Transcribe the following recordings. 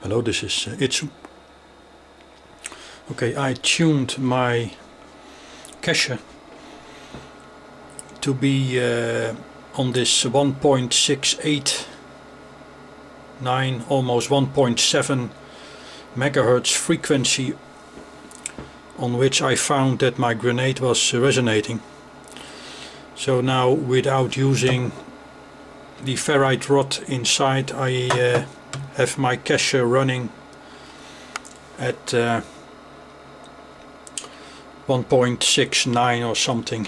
Hello, this is Itsu. Okay, I tuned my cache to be on this 1.689, almost 1.7 megahertz frequency, on which I found that my grenade was resonating. So now, without using the ferrite rod inside, I have my cache running at 1.69 or something.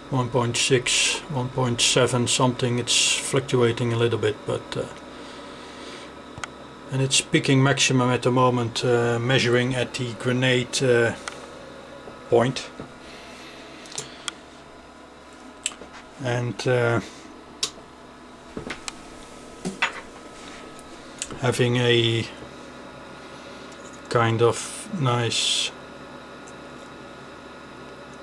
One 1.7 something. It's fluctuating a little bit, but and it's peaking maximum at the moment, measuring at the grenade point. And having a kind of nice,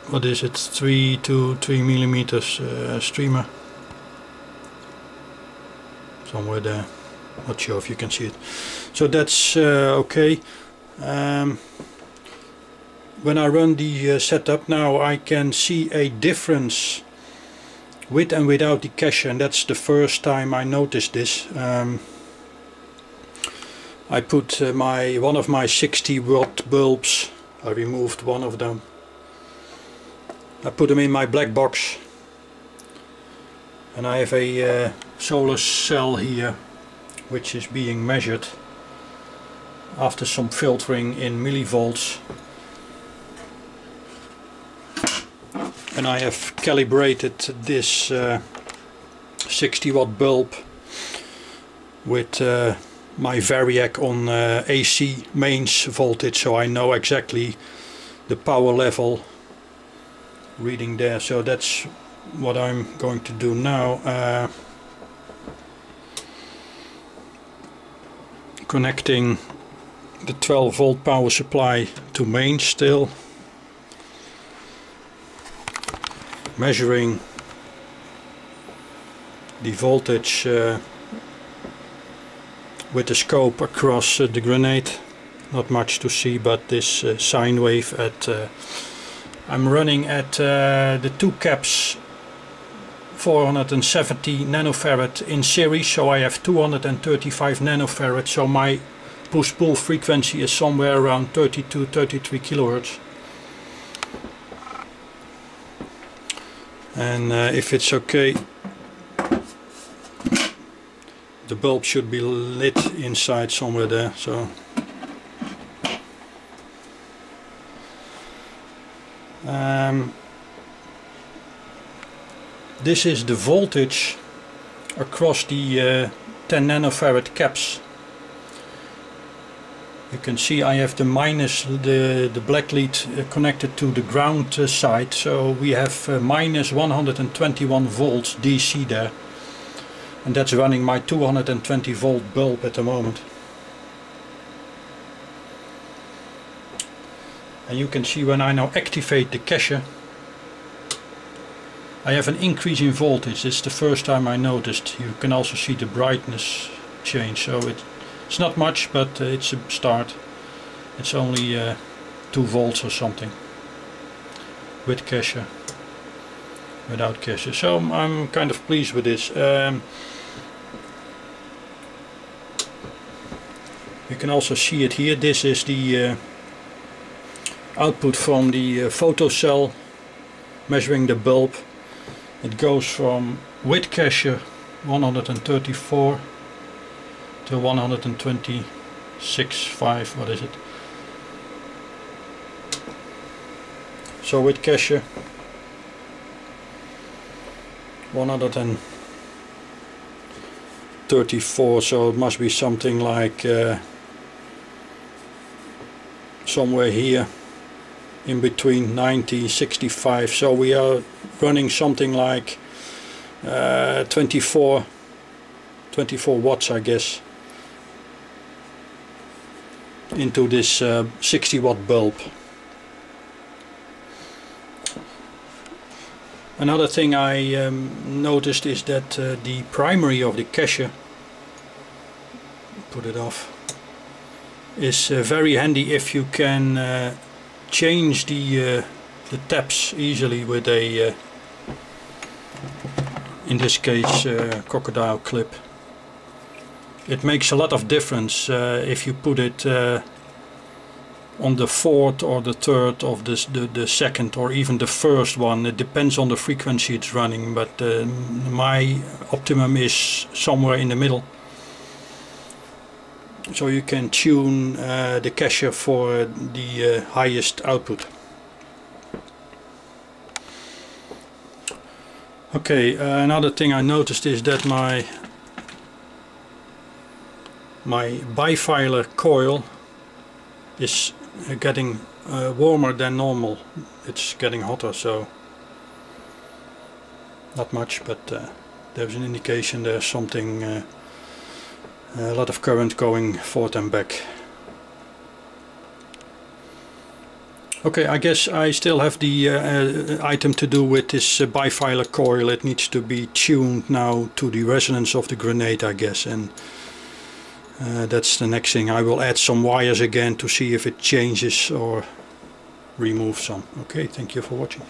what is it, 3 to 3 millimeters streamer somewhere there. Not sure if you can see it. So that's okay. When I run the setup now, I can see a difference with and without the cache, and that's the first time I noticed this. I put one of my 60 watt bulbs, I removed one of them. I put them in my black box, and I have a solar cell here which is being measured after some filtering in millivolts, and I have calibrated this 60 watt bulb with my variac on AC mains voltage, so I know exactly the power level reading there. So that's what I'm going to do now. Connecting the 12 volt power supply to main still, measuring the voltage with the scope across the grenade. Not much to see, but this sine wave at I'm running at the two caps 470 nanofarad in series, so I have 235 nanofarad, so my push-pull frequency is somewhere around 32-33 kilohertz. And if it's okay, the bulb should be lit inside somewhere there. So this is the voltage across the 10 nanofarad caps. You can see I have the minus, the black lead connected to the ground side, so we have minus 121 volts DC there, and that's running my 220 volt bulb at the moment. And you can see when I now activate the cache, I have an increase in voltage. It's the first time I noticed. You can also see the brightness change, so it's not much, but it's a start. It's only 2 volts or something with cache, without cache. So I'm kind of pleased with this. You can also see it here. This is the output from the photocell measuring the bulb. It goes from with cache 134 to 126.5, what is it? So with cache 134, so it must be something like somewhere here in between 90 65. So we are running something like 24 watts, I guess, into this 60 watt bulb. Another thing I noticed is that the primary of the cache, put it off, is very handy if you can change the tabs easily with a, in this case, crocodile clip. It makes a lot of difference if you put it on the fourth or the third of the second or even the first one. It depends on the frequency it's running, but my optimum is somewhere in the middle. So you can tune the cache for the highest output. Okay, another thing I noticed is that my bifilar coil is getting warmer than normal. It's getting hotter, so not much, but there's an indication there's something, a lot of current going forth and back. Okay, I guess I still have the item to do with this bifilar coil. It needs to be tuned now to the resonance of the grenade, I guess, and that's the next thing. I will add some wires again to see if it changes or remove some. Okay, thank you for watching.